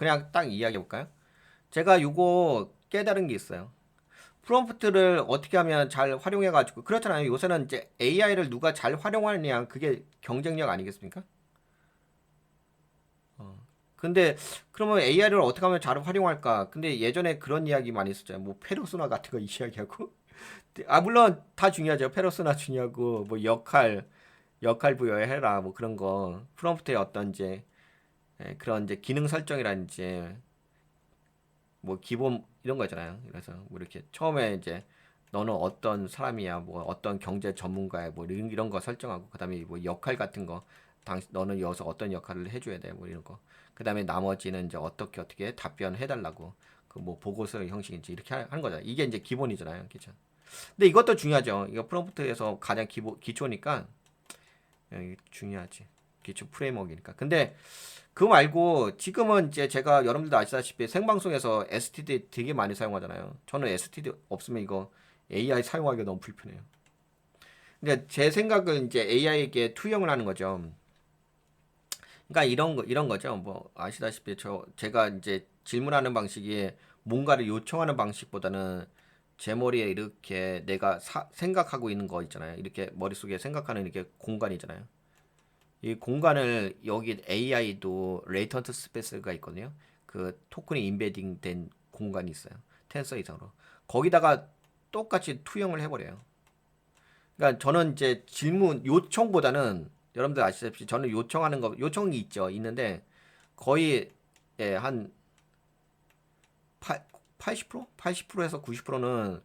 그냥 딱 이야기해 볼까요? 제가 요거 깨달은 게 있어요. 프롬프트를 어떻게 하면 잘 활용해가지고 그렇잖아요. 요새는 이제 AI를 누가 잘 활용하느냐 그게 경쟁력 아니겠습니까? 근데 그러면 AI를 어떻게 하면 잘 활용할까? 근데 예전에 그런 이야기 많이 했었잖아요. 뭐 페르소나 같은 거 이야기하고 아 물론 다 중요하죠. 페르소나 중요하고 뭐 역할 부여해라 뭐 그런 거 프롬프트의 어떤 이제 그런 이제 기능 설정이라든지 뭐 기본 이런 거 있잖아요. 그래서 뭐 이렇게 처음에 이제 너는 어떤 사람이야, 뭐 어떤 경제 전문가야, 뭐 이런 거 설정하고 그다음에 뭐 역할 같은 거, 너는 여기서 어떤 역할을 해줘야 돼, 뭐 이런 거. 그다음에 나머지는 이제 어떻게 답변해달라고 그 뭐 보고서 형식인지 이렇게 하는 거잖아요. 이게 이제 기본이잖아요, 그죠? 근데 이것도 중요하죠. 이거 프롬프트에서 가장 기초니까 중요하지. 기초 프레임워크니까. 근데 그거 말고 지금은 이제 제가 여러분들도 아시다시피 생방송에서 STD 되게 많이 사용하잖아요. 저는 STD 없으면 이거 AI 사용하기가 너무 불편해요. 근데 제 생각은 이제 AI에게 투영을 하는 거죠. 그러니까 이런 거죠. 뭐 아시다시피 제가 이제 질문하는 방식이 뭔가를 요청하는 방식보다는 제 머리에 이렇게 내가 생각하고 있는 거 있잖아요. 이렇게 머릿속에 생각하는 이렇게 공간이잖아요. 이 공간을 여기 AI도 레이턴트 스페이스가 있거든요. 그 토큰이 인베딩 된 공간이 있어요. 텐서 이상으로. 거기다가 똑같이 투영을 해버려요. 그러니까 저는 이제 질문 요청보다는 여러분들 아시다시피 저는 요청하는 거 요청이 있는데 거의 한 80%? 80%에서 90%는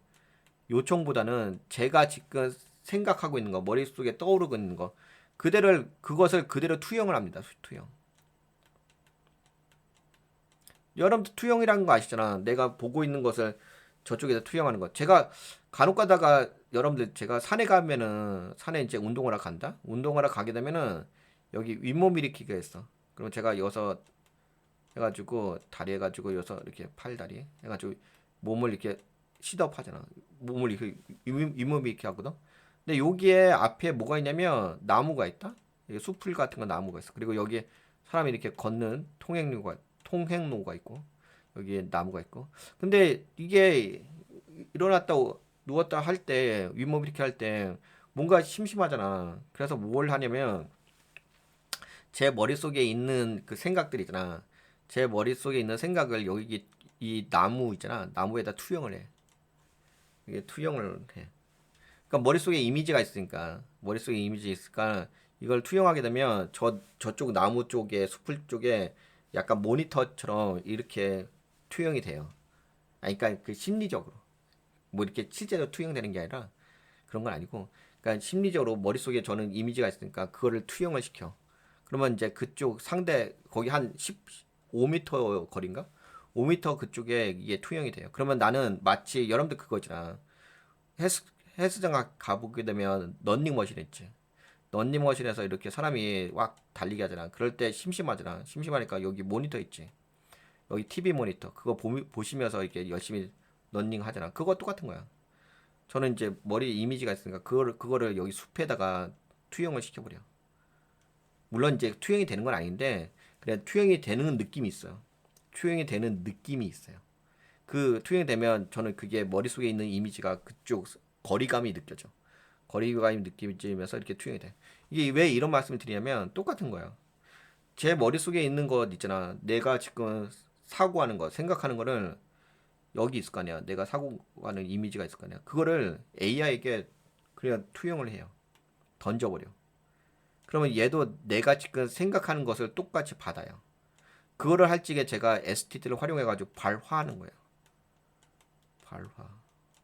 요청보다는 제가 지금 생각하고 있는 거 머릿속에 떠오르고 있는 거 그것을 그대로 투영을 합니다. 투영. 여러분도 투영이라는 거 아시잖아. 내가 보고 있는 것을 저쪽에다 투영하는 거. 제가 간혹 가다가 여러분들 제가 산에 가면은 산에 이제 운동을 하러 간다. 운동을 하러 가게 되면은 여기 윗몸 일으키기가 있어. 그럼 제가 여기서 해가지고 다리 해가지고 여기서 이렇게 팔다리 해가지고 몸을 이렇게 시덥 하잖아. 몸을 이렇게 윗몸 이렇게 하거든. 근데 여기에 앞에 뭐가 있냐면 나무가 있다. 여기 숲풀 같은 거 나무가 있어. 그리고 여기에 사람이 이렇게 걷는 통행로가 있고 여기에 나무가 있고. 근데 이게 일어났다 누웠다 할 때 윗몸 이렇게 할 때 뭔가 심심하잖아. 그래서 뭘 하냐면 제 머릿속에 있는 그 생각들 있잖아. 제 머릿속에 있는 생각을 여기 이 나무 있잖아. 나무에다 투영을 해. 이게 투영을 해. 그러니까 머릿속에 이미지가 있으니까 머릿속에 이미지 있으니까 이걸 투영하게 되면 저쪽 나무 쪽에 숲을 쪽에 약간 모니터처럼 이렇게 투영이 돼요. 아니, 그러니까 그 심리적으로 뭐 이렇게 실제로 투영되는 게 아니라 그런 건 아니고 그러니까 심리적으로 머릿속에 저는 이미지가 있으니까 그거를 투영을 시켜. 그러면 이제 그쪽 상대 거기 한 15m 거리인가? 5m 그쪽에 이게 투영이 돼요. 그러면 나는 마치 여러분들 그거 있잖아. 헬스, 헬스장 가보게 되면 런닝머신 있지. 런닝머신에서 이렇게 사람이 막 달리게 하잖아. 그럴 때 심심하잖아. 심심하니까 여기 모니터 있지. 여기 TV 모니터. 그거 보시면서 이렇게 열심히 런닝 하잖아. 그거 똑같은 거야. 저는 이제 머리 이미지가 있으니까 그거를 여기 숲에다가 투영을 시켜버려. 물론 이제 투영이 되는 건 아닌데 그냥 투영이 되는 느낌이 있어요. 투영이 되는 느낌이 있어요. 그 투영이 되면 저는 그게 머릿속에 있는 이미지가 그쪽 거리감이 느껴져. 거리감이 느껴지면서 이렇게 투영이 돼. 이게 왜 이런 말씀을 드리냐면 똑같은 거예요. 제 머릿속에 있는 것 있잖아. 내가 지금 사고하는 거, 생각하는 거를 여기 있을 거 아니야. 내가 사고하는 이미지가 있을 거 아니야. 그거를 AI에게 그냥 투영을 해요. 던져버려. 그러면 얘도 내가 지금 생각하는 것을 똑같이 받아요. 그거를 할 적에 제가 STT를 활용해가지고 발화하는 거예요. 발화.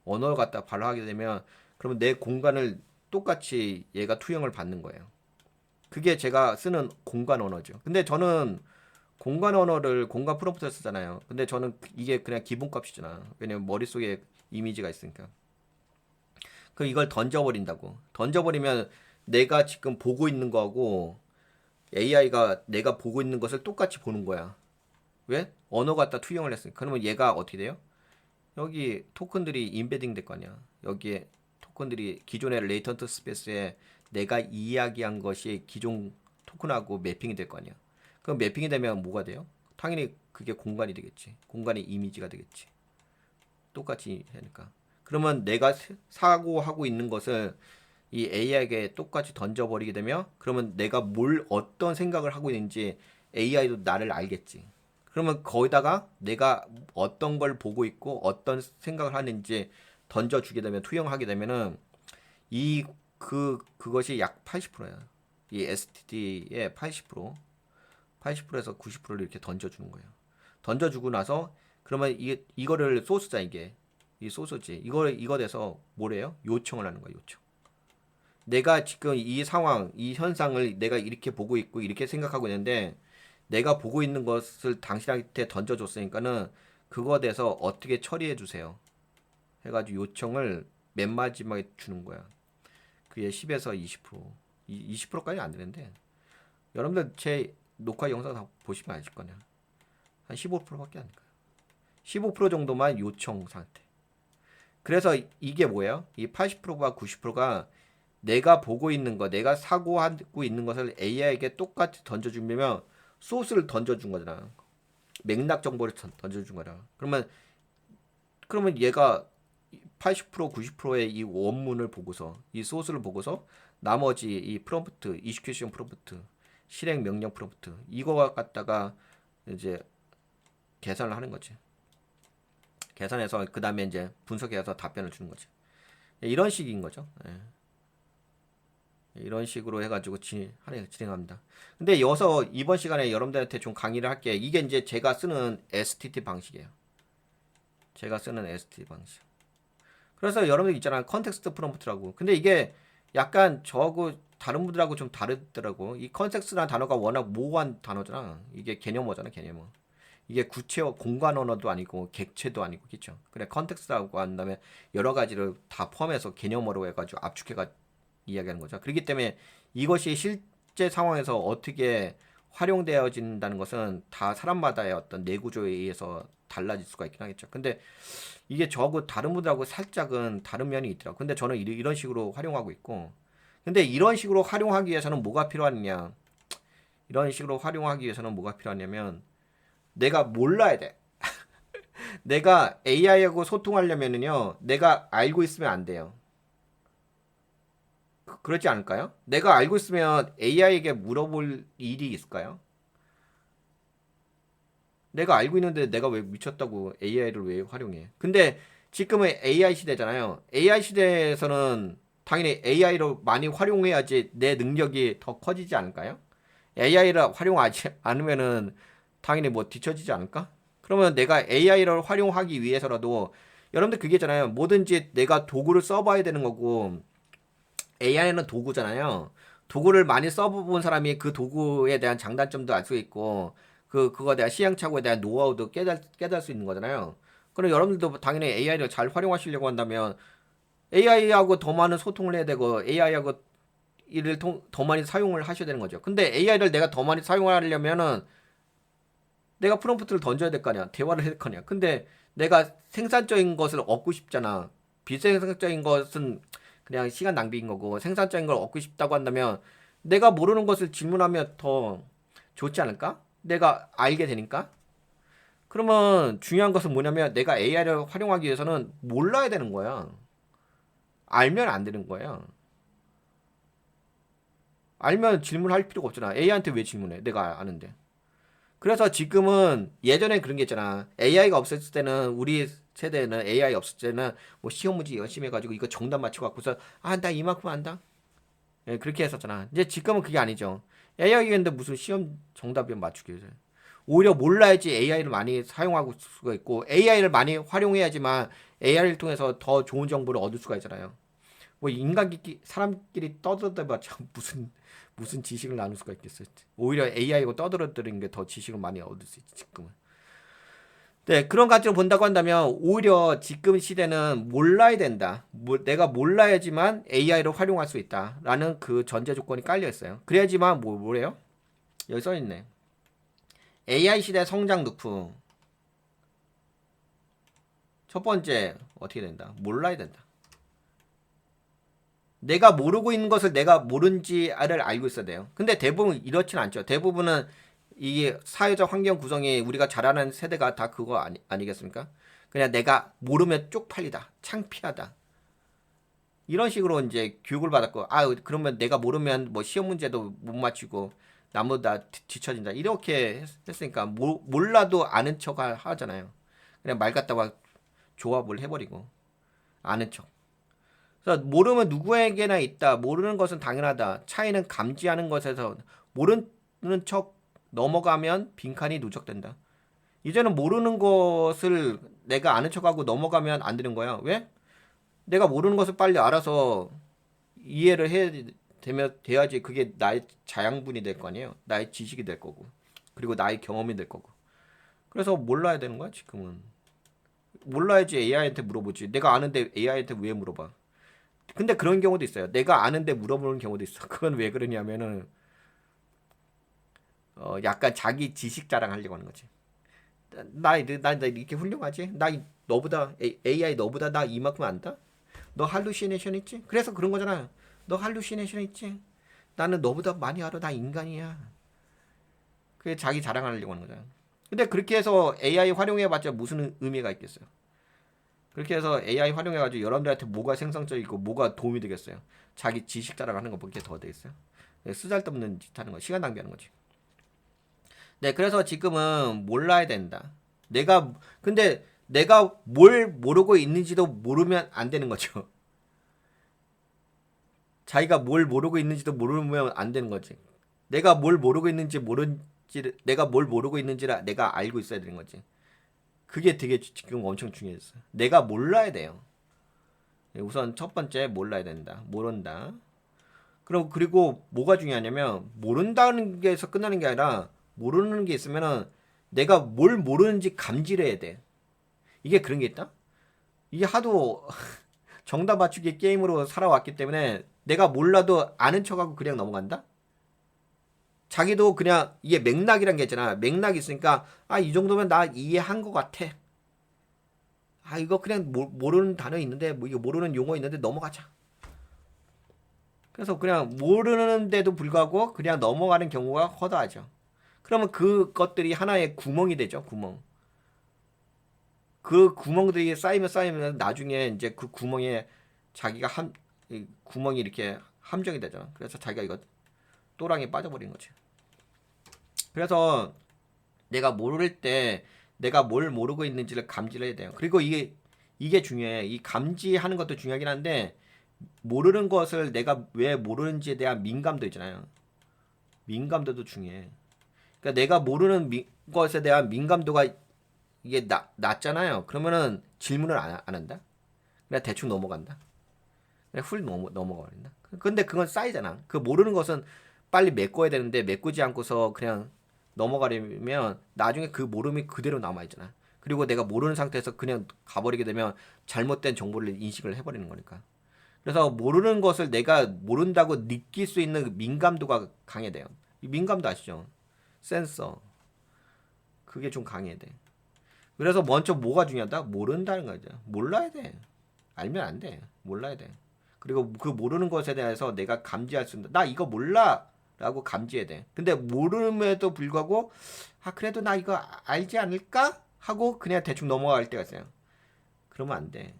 언어를 갖다 발화하게 되면 그러면 내 공간을 똑같이 얘가 투영을 받는 거예요. 그게 제가 쓰는 공간 언어죠. 근데 저는 공간 언어를 공간 프롬프트를 쓰잖아요. 근데 저는 이게 그냥 기본값이잖아. 왜냐면 머릿속에 이미지가 있으니까. 그 이걸 던져버린다고. 던져버리면 내가 지금 보고 있는 거하고 AI가 내가 보고 있는 것을 똑같이 보는 거야. 왜? 언어 갖다 투영을 했으니까. 그러면 얘가 어떻게 돼요? 여기 토큰들이 인베딩 될 거 아니야. 여기에 토큰들이 기존의 레이턴트 스페이스에 내가 이야기한 것이 기존 토큰하고 매핑이 될 거 아니야. 그럼 매핑이 되면 뭐가 돼요? 당연히 그게 공간이 되겠지. 공간의 이미지가 되겠지. 똑같이 하니까. 그러면 내가 사고하고 있는 것을 이 AI에게 똑같이 던져버리게 되면 그러면 내가 어떤 생각을 하고 있는지 AI도 나를 알겠지. 그러면 거기다가 내가 어떤 걸 보고 있고 어떤 생각을 하는지 던져주게 되면 투영하게 되면은 그것이 약 80%야. 이 STD의 80%에서 90%를 이렇게 던져주는 거예요. 던져주고 나서 그러면 이거를 소스자 이 소스지. 이거 돼서 뭐래요? 요청을 하는 거야, 요청. 내가 지금 이 상황, 이 현상을 내가 이렇게 보고 있고 이렇게 생각하고 있는데 내가 보고 있는 것을 당신한테 던져줬으니까는 그거에 대해서 어떻게 처리해 주세요. 해가지고 요청을 맨 마지막에 주는 거야. 그게 10에서 20%. 20%까지 안 되는데 여러분들 제 녹화 영상 다 보시면 아실 거냐. 한 15%밖에 안 돼요. 15% 정도만 요청 상태. 그래서 이게 뭐예요? 이 80%가 90%가 내가 보고 있는 거, 내가 사고하고 있는 것을 AI에게 똑같이 던져주면 소스를 던져준 거잖아. 맥락 정보를 던져준 거잖아. 그러면 얘가 80% 90%의 이 원문을 보고서 이 소스를 보고서 나머지 이 프롬프트, 이슈케이션 프롬프트, 실행 명령 프롬프트 이거 갖다가 이제 계산을 하는 거지. 계산해서 그 다음에 이제 분석해서 답변을 주는 거지. 이런 식인 거죠. 예. 이런 식으로 해가지고 진행합니다. 근데 여기서 이번 시간에 여러분들한테 좀 강의를 할게. 이게 이제 제가 쓰는 STT 방식이에요. 제가 쓰는 STT 방식. 그래서 여러분들 있잖아요. 컨텍스트 프롬프트라고. 근데 이게 약간 저하고 다른 분들하고 좀 다르더라고. 이 컨텍스트라는 단어가 워낙 모호한 단어잖아. 이게 개념어잖아, 개념어. 이게 구체어 공간 언어도 아니고 객체도 아니고 그렇죠. 그래 컨텍스트라고 한 다음에 여러 가지를 다 포함해서 개념어로 해가지고 압축해가 이야기하는 거죠. 그렇기 때문에 이것이 실제 상황에서 어떻게 활용되어진다는 것은 다 사람마다의 어떤 내구조에 의해서 달라질 수가 있긴 하겠죠. 근데 이게 저하고 다른 분들하고 살짝은 다른 면이 있더라고. 근데 저는 이런 식으로 활용하고 있고. 근데 이런 식으로 활용하기 위해서는 뭐가 필요하느냐? 이런 식으로 활용하기 위해서는 뭐가 필요하냐면 내가 몰라야 돼. 내가 AI하고 소통하려면은요, 내가 알고 있으면 안 돼요. 그렇지 않을까요? 내가 알고 있으면 AI에게 물어볼 일이 있을까요? 내가 알고 있는데 내가 왜 미쳤다고 AI를 왜 활용해? 근데 지금은 AI 시대잖아요. AI 시대에서는 당연히 AI를 많이 활용해야지 내 능력이 더 커지지 않을까요? AI를 활용하지 않으면은 당연히 뭐 뒤처지지 않을까? 그러면 내가 AI를 활용하기 위해서라도 여러분들 그게 있잖아요. 뭐든지 내가 도구를 써봐야 되는 거고 AI는 도구잖아요. 도구를 많이 써본 사람이 그 도구에 대한 장단점도 알 수 있고 그거에 대한 시행착오에 대한 노하우도 깨달을 수 있는 거잖아요. 그럼 여러분들도 당연히 AI를 잘 활용하시려고 한다면 AI하고 더 많은 소통을 해야 되고 AI하고 이를 더 많이 사용을 하셔야 되는 거죠. 근데 AI를 내가 더 많이 사용하려면은 내가 프롬프트를 던져야 될 거 아니야. 대화를 해야 될 거 아니야. 근데 내가 생산적인 것을 얻고 싶잖아. 비생산적인 것은 그냥 시간 낭비인 거고 생산적인 걸 얻고 싶다고 한다면 내가 모르는 것을 질문하면 더 좋지 않을까? 내가 알게 되니까. 그러면 중요한 것은 뭐냐면 내가 AI를 활용하기 위해서는 몰라야 되는 거야. 알면 안 되는 거야. 알면 질문할 필요가 없잖아. AI한테 왜 질문해? 내가 아는데. 그래서 지금은 예전에 그런 게 있잖아. AI가 없었을 때는 우리 세대는 AI 없을 때는 뭐 시험 문제 열심히 해가지고 이거 정답 맞춰갖고서 아 나 이만큼 안다. 예, 그렇게 했었잖아. 이제 지금은 그게 아니죠. AI가 있는데 무슨 시험 정답이 맞추기 위해서. 오히려 몰라야지 AI를 많이 사용하고 수가 있고 AI를 많이 활용해야지만 AI를 통해서 더 좋은 정보를 얻을 수가 있잖아요. 뭐 인간끼리 사람끼리 떠들어봤자 무슨 지식을 나눌 수가 있겠어요. 오히려 AI하고 떠들어드리는 게 더 지식을 많이 얻을 수 있지 지금은. 네, 그런 관점으로 본다고 한다면 오히려 지금 시대는 몰라야 된다. 내가 몰라야지만 AI를 활용할 수 있다라는 그 전제 조건이 깔려 있어요. 그래야지만 뭐래요? 여기 써 있네. AI 시대 성장 늑프. 첫 번째 어떻게 된다? 몰라야 된다. 내가 모르고 있는 것을 내가 모른지를 알고 있어야 돼요. 근데 대부분 이렇진 않죠. 대부분은 이게 사회적 환경 구성이 우리가 자라는 세대가 다 그거 아니겠습니까? 그냥 내가 모르면 쪽팔리다, 창피하다. 이런 식으로 이제 교육을 받았고, 그러면 내가 모르면 뭐 시험 문제도 못 맞추고 나보다 뒤처진다. 이렇게 했으니까 몰라도 아는 척 하잖아요. 그냥 말 갖다가 조합을 해버리고 아는 척. 그래서 모르면 누구에게나 있다. 모르는 것은 당연하다. 차이는 감지하는 것에서 모르는 척 넘어가면 빈칸이 누적된다. 이제는 모르는 것을 내가 아는 척하고 넘어가면 안 되는 거야. 왜? 내가 모르는 것을 빨리 알아서 이해를 해야 돼야지 그게 나의 자양분이 될 거 아니에요. 나의 지식이 될 거고. 그리고 나의 경험이 될 거고. 그래서 몰라야 되는 거야, 지금은. 몰라야지 AI한테 물어보지. 내가 아는데 AI한테 왜 물어봐? 근데 그런 경우도 있어요. 내가 아는데 물어보는 경우도 있어. 그건 왜 그러냐면은 약간 자기 지식 자랑하려고 하는 거지. 나 이렇게 훌륭하지? 너보다 AI 너보다 나 이만큼 안다? 너 할루시네이션 있지? 그래서 그런 거잖아. 너 할루시네이션 있지? 나는 너보다 많이 알아. 나 인간이야. 그게 자기 자랑하려고 하는 거잖아. 근데 그렇게 해서 AI 활용해봤자 무슨 의미가 있겠어요? 그렇게 해서 AI 활용해가지고 여러분들한테 뭐가 생산적이고 뭐가 도움이 되겠어요? 자기 지식 자랑하는 것밖에 더 되겠어요? 쓰잘데없는 짓 하는 거, 시간 낭비하는 거지. 네, 그래서 지금은 몰라야 된다. 근데 내가 뭘 모르고 있는지도 모르면 안 되는 거죠. 자기가 뭘 모르고 있는지도 모르면 안 되는 거지. 내가 뭘 모르고 있는지 내가 뭘 모르고 있는지를 내가 알고 있어야 되는 거지. 그게 되게 지금 엄청 중요했어요. 내가 몰라야 돼요. 우선 첫 번째 몰라야 된다. 모른다. 그리고 뭐가 중요하냐면 모른다는 게에서 끝나는 게 아니라 모르는 게 있으면은 내가 뭘 모르는지 감지를 해야 돼. 이게 그런 게 있다? 이게 하도 정답 맞추기 게임으로 살아왔기 때문에 내가 몰라도 아는 척하고 그냥 넘어간다? 자기도 그냥 이게 맥락이란 게 있잖아. 맥락이 있으니까 이 정도면 나 이해한 것 같아. 이거 그냥 모르는 단어 있는데 뭐 이거 모르는 용어 있는데 넘어가자. 그래서 그냥 모르는데도 불구하고 그냥 넘어가는 경우가 허다하죠. 그러면 그것들이 하나의 구멍이 되죠. 구멍. 그 구멍들이 쌓이면 나중에 이제 그 구멍에 자기가 구멍이 이렇게 함정이 되죠. 그래서 자기가 이거 또랑에 빠져버린 거지. 그래서 내가 모를 때 내가 뭘 모르고 있는지를 감지를 해야 돼요. 그리고 이게 중요해. 이 감지하는 것도 중요하긴 한데 모르는 것을 내가 왜 모르는지에 대한 민감도 있잖아요. 민감도도 중요해. 그러니까 내가 모르는 것에 대한 민감도가 이게 낮잖아요. 그러면은 질문을 안 한다. 그냥 대충 넘어간다. 그냥 훌 넘어가 버린다. 근데 그건 쌓이잖아. 그 모르는 것은 빨리 메꿔야 되는데 메꾸지 않고서 그냥 넘어가려면 나중에 그 모름이 그대로 남아있잖아. 그리고 내가 모르는 상태에서 그냥 가버리게 되면 잘못된 정보를 인식을 해버리는 거니까. 그래서 모르는 것을 내가 모른다고 느낄 수 있는 민감도가 강해야 돼요. 이 민감도 아시죠? 센서. 그게 좀 강해야 돼. 그래서 먼저 뭐가 중요하다? 모른다는 거죠. 몰라야 돼. 알면 안 돼. 몰라야 돼. 그리고 그 모르는 것에 대해서 내가 감지할 수 있는 나 이거 몰라 라고 감지해야 돼. 근데 모름에도 불구하고 그래도 나 이거 알지 않을까? 하고 그냥 대충 넘어갈 때가 있어요. 그러면 안 돼.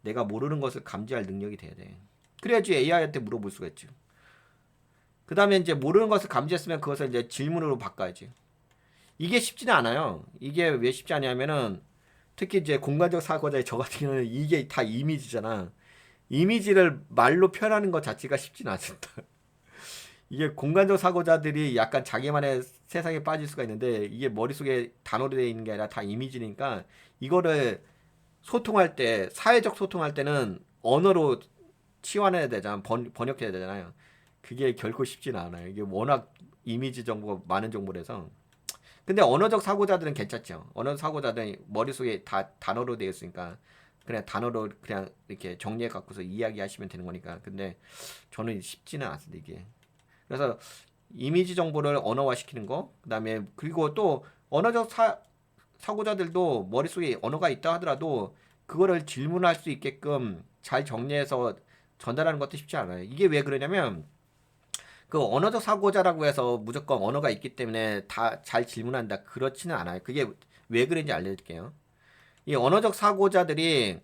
내가 모르는 것을 감지할 능력이 돼야 돼. 그래야지 AI한테 물어볼 수가 있죠. 그 다음에 이제 모르는 것을 감지했으면 그것을 이제 질문으로 바꿔야지. 이게 쉽지는 않아요. 이게 왜 쉽지 않냐면은 특히 이제 공간적 사고자의 저 같은 경우는 이게 다 이미지잖아. 이미지를 말로 표현하는 것 자체가 쉽지는 않습니다. 이게 공간적 사고자들이 약간 자기만의 세상에 빠질 수가 있는데 이게 머릿속에 단어로 되어 있는 게 아니라 다 이미지니까 이거를 소통할 때 사회적 소통할 때는 언어로 치환해야 되잖아. 번역해야 되잖아요. 그게 결코 쉽지는 않아요. 이게 워낙 이미지 정보가 많은 정보라서. 근데 언어적 사고자들은 괜찮죠. 언어적 사고자들은 머릿속에 다 단어로 되어 있으니까 그냥 단어로 그냥 이렇게 정리해 갖고서 이야기하시면 되는 거니까. 근데 저는 쉽지는 않습니다, 이게. 그래서 이미지 정보를 언어화시키는 거, 그다음에 그리고 또 언어적 사고자들도 머릿속에 언어가 있다 하더라도 그거를 질문할 수 있게끔 잘 정리해서 전달하는 것도 쉽지 않아요. 이게 왜 그러냐면 그 언어적 사고자라고 해서 무조건 언어가 있기 때문에 다 잘 질문한다. 그렇지는 않아요. 그게 왜 그런지 알려드릴게요. 이 언어적 사고자들이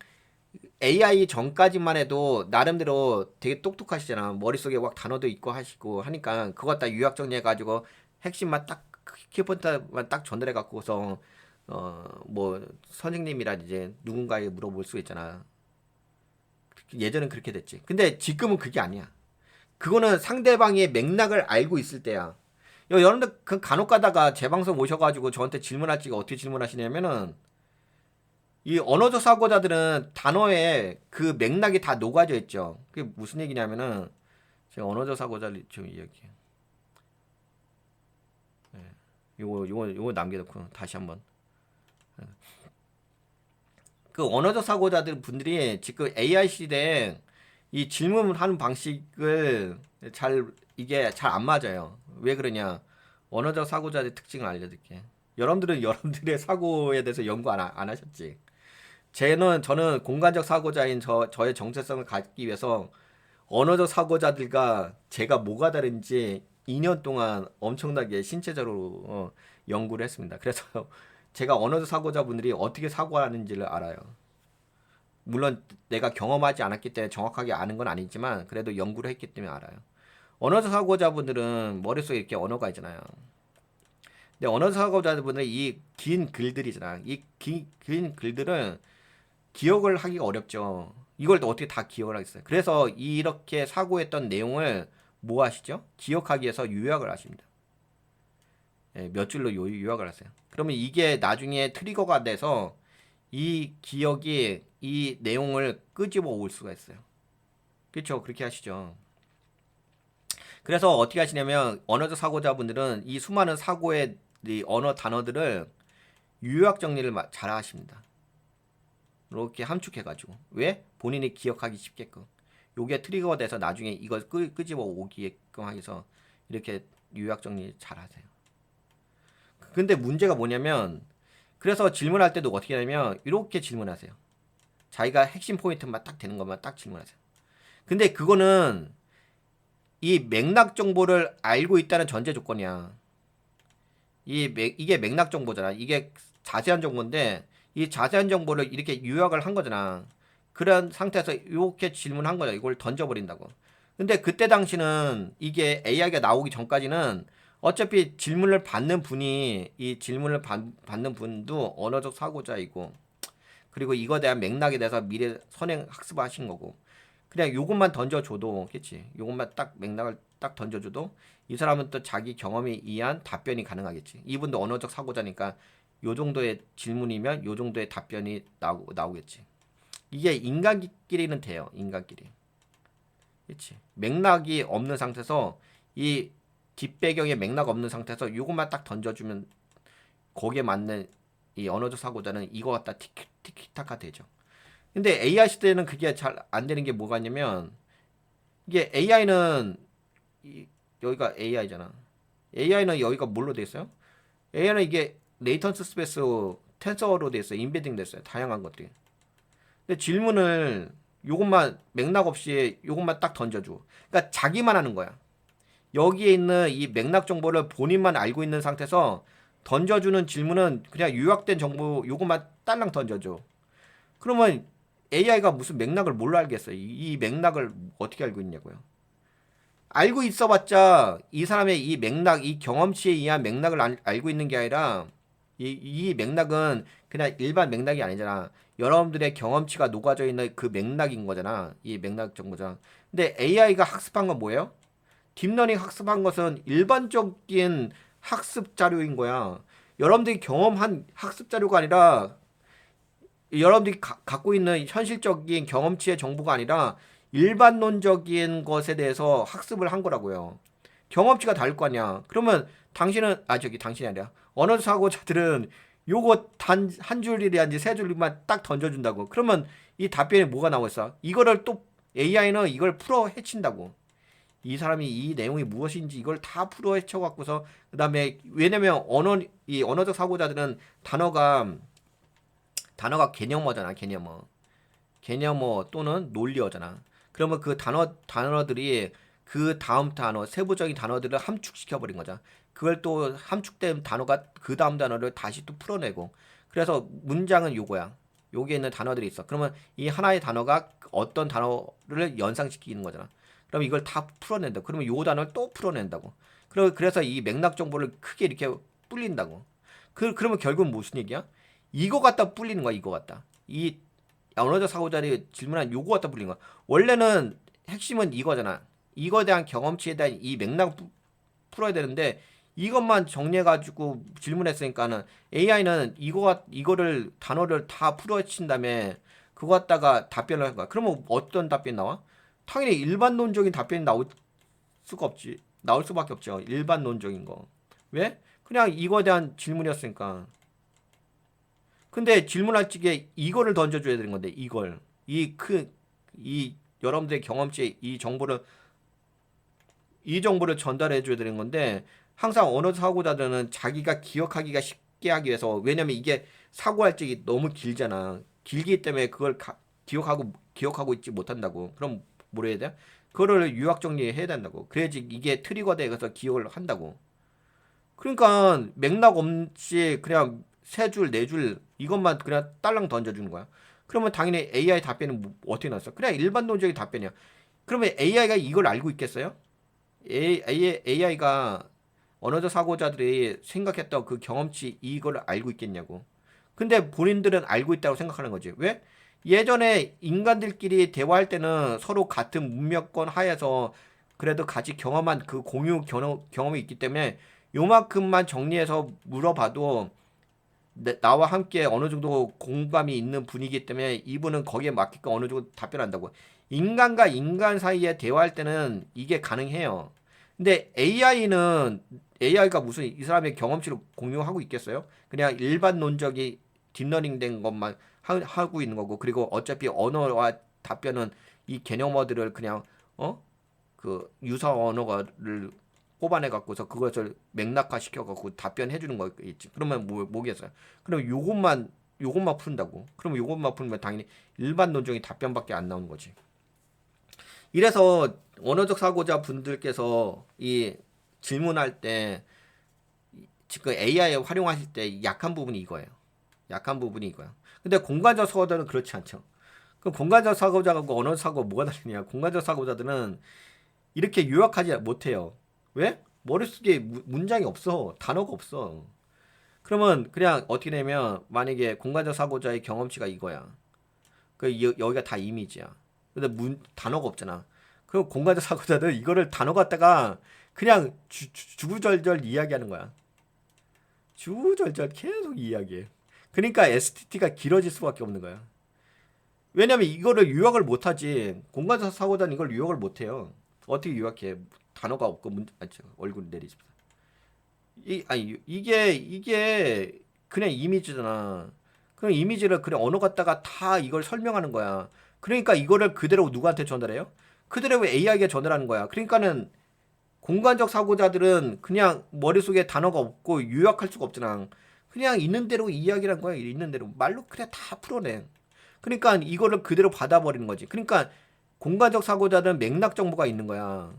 AI 전까지만 해도 나름대로 되게 똑똑하시잖아. 머릿속에 막 단어도 있고 하시고 하니까 그거 다 요약 정리해가지고 핵심만 딱 키포인트만 딱 전달해 갖고서 뭐 선생님이라든지 누군가에게 물어볼 수 있잖아. 예전엔 그렇게 됐지. 근데 지금은 그게 아니야. 그거는 상대방의 맥락을 알고 있을 때야. 여러분들 그 간혹 가다가 제 방송 오셔가지고 저한테 질문할 때가 어떻게 질문하시냐면은 이 언어적 사고자들은 단어에 그 맥락이 다 녹아져 있죠. 그게 무슨 얘기냐면은 제가 언어적 사고자를 좀 이야기해. 요거 남겨놓고 다시 한번. 그 언어적 사고자들 분들이 지금 AI 시대에 이 질문하는 방식을 이게 잘 안 맞아요. 왜 그러냐? 언어적 사고자의 특징을 알려드릴게. 여러분들은 여러분들의 사고에 대해서 연구 안 하셨지? 저는 공간적 사고자인 저의 정체성을 갖기 위해서 언어적 사고자들과 제가 뭐가 다른지 2년 동안 엄청나게 신체적으로 연구를 했습니다. 그래서 제가 언어적 사고자분들이 어떻게 사고하는지를 알아요. 물론 내가 경험하지 않았기 때문에 정확하게 아는 건 아니지만 그래도 연구를 했기 때문에 알아요. 언어적 사고자분들은 머릿속에 이렇게 언어가 있잖아요. 근데 언어적 사고자분들은 이 긴 글들이잖아. 이 긴 글들은 기억을 하기가 어렵죠. 이걸 또 어떻게 다 기억을 하겠어요. 그래서 이렇게 사고했던 내용을 뭐 하시죠? 기억하기 위해서 요약을 하십니다. 몇 줄로 요약을 하세요. 그러면 이게 나중에 트리거가 돼서 이 기억이 이 내용을 끄집어 올 수가 있어요. 그렇죠? 그렇게 하시죠. 그래서 어떻게 하시냐면 언어적 사고자분들은 이 수많은 사고의 이 언어 단어들을 요약 정리를 잘 하십니다. 이렇게 함축해가지고 왜? 본인이 기억하기 쉽게끔 요게 트리거가 돼서 나중에 이걸 끄집어 오게끔 해서 이렇게 요약 정리 잘 하세요. 근데 문제가 뭐냐면 그래서 질문할 때도 어떻게 하냐면 이렇게 질문하세요. 자기가 핵심 포인트만 딱 되는 것만 딱 질문하세요. 근데 그거는 이 맥락 정보를 알고 있다는 전제 조건이야. 이게 맥락 정보잖아. 이게 자세한 정보인데 이 자세한 정보를 이렇게 요약을 한 거잖아. 그런 상태에서 이렇게 질문한 거야. 이걸 던져버린다고. 근데 그때 당시는 이게 AI가 나오기 전까지는 어차피 질문을 받는 분이 이 질문을 받는 분도 언어적 사고자이고 그리고 이거에 대한 맥락에 대해서 미래 선행 학습하신 거고 그냥 요것만 던져줘도 그치 요것만 딱 맥락을 딱 던져줘도 이 사람은 또 자기 경험에 의한 답변이 가능하겠지. 이분도 언어적 사고자니까 요 정도의 질문이면 요 정도의 답변이 나오겠지. 이게 인간끼리는 돼요. 인간끼리. 그치 맥락이 없는 상태에서 이 뒷배경에 맥락 없는 상태에서 요것만 딱 던져주면 거기에 맞는 이 언어적 사고자는 이거 갖다 티키타카 되죠. 근데 AI 시대에는 그게 잘 안 되는 게 뭐가 있냐면 이게 AI는 여기가 AI잖아. AI는 여기가 뭘로 돼 있어요? AI는 이게 레이턴스 스페이스 텐서로 돼 있어요. 인베딩 됐어요. 다양한 것들이. 근데 질문을 요것만 맥락 없이 요것만 딱 던져줘. 그러니까 자기만 하는 거야. 여기에 있는 이 맥락 정보를 본인만 알고 있는 상태에서 던져주는 질문은 그냥 요약된 정보 요것만 딸랑 던져줘. 그러면 AI가 무슨 맥락을 뭘로 알겠어요? 이 맥락을 어떻게 알고 있냐고요. 알고 있어봤자 이 사람의 이 맥락, 이 경험치에 의한 맥락을 알고 있는 게 아니라 이 맥락은 그냥 일반 맥락이 아니잖아. 여러분들의 경험치가 녹아져 있는 그 맥락인 거잖아. 이 맥락 정보잖아. 근데 AI가 학습한 건 뭐예요? 딥러닝 학습한 것은 일반적인 학습 자료인 거야. 여러분들이 경험한 학습 자료가 아니라 여러분들이 갖고 있는 현실적인 경험치의 정보가 아니라 일반론적인 것에 대해서 학습을 한 거라고요. 경험치가 다를 거 아니야. 그러면 당신이 아니라 언어 사고자들은 요거 단 한 줄이라든지 세 줄만 딱 던져준다고. 그러면 이 답변에 뭐가 나와 있어? 이거를 또 AI는 이걸 풀어 헤친다고. 이 사람이 이 내용이 무엇인지 이걸 다 풀어 헤쳐 갖고서 그다음에 왜냐면 이 언어적 사고자들은 단어가 개념어잖아. 개념어 또는 논리어잖아. 그러면 그 단어들이 그 다음 단어, 세부적인 단어들을 함축시켜 버린 거죠. 그걸 또 함축된 단어가 그 다음 단어를 다시 또 풀어내고. 그래서 문장은 요거야. 여기에 있는 단어들이 있어. 그러면 이 하나의 단어가 어떤 단어를 연상시키는 거잖아. 그럼 이걸 다 풀어낸다. 그러면 요 단어를 또 풀어낸다고. 그래서 이 맥락 정보를 크게 이렇게 불린다고. 그러면 결국은 무슨 얘기야? 이거 갖다 불리는 거야, 이거 갖다. 이 언어적 사고자리 질문한 요거 갖다 불리는 거야. 원래는 핵심은 이거잖아. 이거에 대한 경험치에 대한 이 맥락 풀어야 되는데 이것만 정리해가지고 질문했으니까는 AI는 이거를 단어를 다 풀어친 다음에 그거 갖다가 답변을 한 거야. 그러면 어떤 답변이 나와? 당연히 일반론적인 답변이 나올 수밖에 없죠. 일반론적인 거. 왜? 그냥 이거에 대한 질문이었으니까. 근데 질문할 적에 이거를 던져줘야 되는 건데 이걸 이 여러분들의 경험치에 이 정보를 전달해 줘야 되는 건데 항상 언어 사고자들은 자기가 기억하기가 쉽게 하기 위해서 왜냐면 이게 사고할 적이 너무 길잖아. 길기 때문에 그걸 기억하고 있지 못한다고. 그럼 뭘 해야 돼? 그거를 유학 정리해야 된다고. 그래야지 이게 트리거 돼서 기억을 한다고. 그러니까 맥락 없이 그냥 세 줄, 네 줄 이것만 그냥 딸랑 던져주는 거야. 그러면 당연히 AI 답변은 어떻게 나왔어? 그냥 일반론적인 답변이야. 그러면 AI가 이걸 알고 있겠어요? AI가 언어적 사고자들이 생각했던 그 경험치 이걸 알고 있겠냐고. 근데 본인들은 알고 있다고 생각하는 거지. 왜? 예전에 인간들끼리 대화할 때는 서로 같은 문명권 하에서 그래도 같이 경험한 그 경험이 있기 때문에 요만큼만 정리해서 물어봐도 나와 함께 어느 정도 공감이 있는 분위기 때문에 이분은 거기에 맞게끔 어느 정도 답변한다고. 인간과 인간 사이에 대화할 때는 이게 가능해요. 근데 AI가 무슨 이 사람의 경험치를 공유하고 있겠어요? 그냥 일반론적인 딥러닝 된 것만 하고 있는 거고 그리고 어차피 언어와 답변은 이 개념어들을 그냥 그 유사 언어를 뽑아내 갖고서 그것을 맥락화 시켜 갖고 답변해 주는 거겠지. 그러면 뭐겠어요? 그럼 요것만 푼다고. 그러면 요것만 풀면 당연히 일반 논정이 답변밖에 안 나오는 거지. 이래서 언어적 사고자 분들께서 이 질문할 때 지금 AI 활용하실 때 약한 부분이 이거예요. 약한 부분이 이거야. 근데 공간적 사고자는 그렇지 않죠. 그럼 공간적 사고자하고 언어 사고 뭐가 다르냐? 공간적 사고자들은 이렇게 요약하지 못해요. 왜? 머릿속에 문장이 없어. 단어가 없어. 그러면 그냥 어떻게 되면 만약에 공간적 사고자의 경험치가 이거야. 여기가 다 이미지야. 근데 단어가 없잖아. 그럼 공간적 사고자들 이거를 단어 갖다가 그냥 주구절절 이야기하는 거야. 주구절절 계속 이야기해. 그러니까 STT가 길어질 수밖에 없는 거야. 왜냐면 이거를 요약을 못하지. 공간적 사고자는 이걸 요약을 못해요. 어떻게 요약해? 단어가 없고 얼굴 내리십시오. 이게 그냥 이미지잖아. 그냥 이미지를 그냥 언어 갖다가 다 이걸 설명하는 거야. 그러니까 이거를 그대로 누구한테 전달해요? 그대로 AI에게 전달하는 거야. 그러니까는 공간적 사고자들은 그냥 머릿속에 단어가 없고 요약할 수가 없잖아. 그냥 있는 대로 이야기를 한 거야. 있는 대로. 말로 그냥 다 풀어내. 그러니까 이거를 그대로 받아버리는 거지. 그러니까 공간적 사고자들은 맥락 정보가 있는 거야.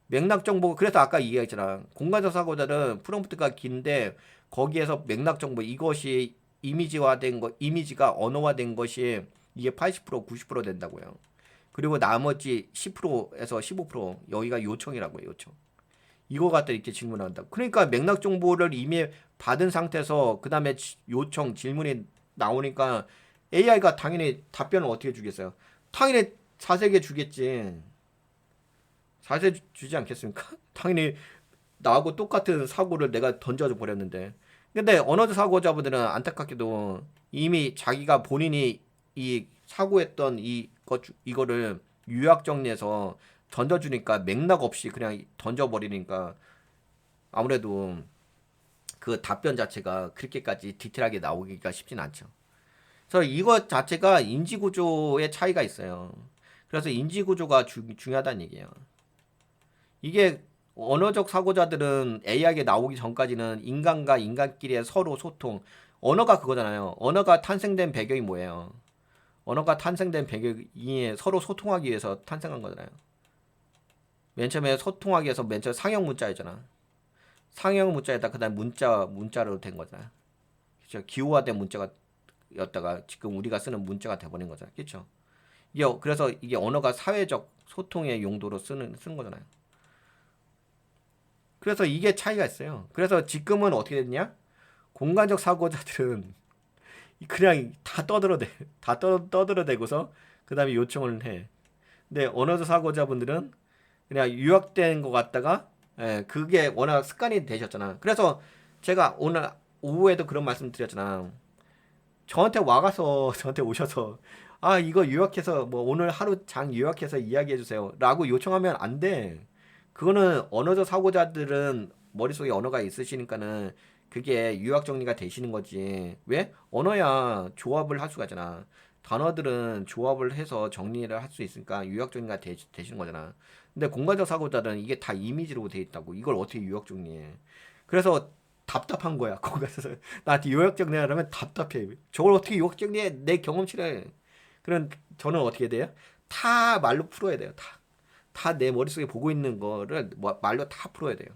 맥락 정보 그래서 아까 얘기했잖아. 공간적 사고자는 프롬프트가 긴데 거기에서 맥락 정보 이것이 이미지가 언어화된 것이 이게 80% 90% 된다고요. 그리고 나머지 10%에서 15% 여기가 요청이라고요. 요청. 이거 갖다 이렇게 질문한다. 그러니까 맥락 정보를 이미 받은 상태에서 그 다음에 요청 질문이 나오니까 AI가 당연히 답변을 어떻게 주겠어요? 당연히 자세하게 주겠지. 자세 주지 않겠습니까? 당연히 나하고 똑같은 사고를 내가 던져줘 버렸는데. 근데 언어적 사고자분들은 안타깝게도 이미 자기가 본인이 이 사고했던 이거를 요약 정리해서 던져주니까 맥락 없이 그냥 던져버리니까 아무래도 그 답변 자체가 그렇게까지 디테일하게 나오기가 쉽진 않죠. 그래서 이것 자체가 인지구조의 차이가 있어요. 그래서 인지구조가 중요하다는 얘기예요. 이게 언어적 사고자들은 AI에게 나오기 전까지는 인간과 인간끼리의 서로 소통, 언어가 그거잖아요. 언어가 탄생된 배경이 뭐예요? 언어가 탄생된 배경이 서로 소통하기 위해서 탄생한 거잖아요. 맨 처음에 소통하기 위해서 맨 처음 상형 문자였잖아. 상형 문자에다 그다음 문자로 된 거잖아. 그렇죠? 기호화된 문자가 였다가 지금 우리가 쓰는 문자가 돼버린 거잖아. 그렇죠? 이게 그래서 이게 언어가 사회적 소통의 용도로 쓰는 거잖아요. 그래서 이게 차이가 있어요. 그래서 지금은 어떻게 됐냐? 공간적 사고자들은 그냥 다 떠들어대, 떠들어대고서 그 다음에 요청을 해. 근데 언어적 사고자분들은 그냥 유학된 것 같다가, 그게 워낙 습관이 되셨잖아. 그래서 제가 오늘 오후에도 그런 말씀 드렸잖아. 저한테 와가서 저한테 오셔서 아 이거 요약해서 뭐 오늘 하루 장 요약해서 이야기해 주세요 라고 요청하면 안 돼. 그거는 언어적 사고자들은 머릿속에 언어가 있으시니까는 그게 유학 정리가 되시는 거지. 왜? 언어야 조합을 할 수가 있잖아. 단어들은 조합을 해서 정리를 할 수 있으니까 유학 정리가 되시는 거잖아. 근데 공간적 사고자들은 이게 다 이미지로 돼 있다고. 이걸 어떻게 유학 정리해? 그래서 답답한 거야. 거기 가서 나한테 요약 정리하라면 답답해. 저걸 어떻게 요약 정리해? 내 경험치를. 그럼 저는 어떻게 돼요? 다 말로 풀어야 돼요. 다 내 머릿속에 보고 있는 거를 말로 다 풀어야 돼요.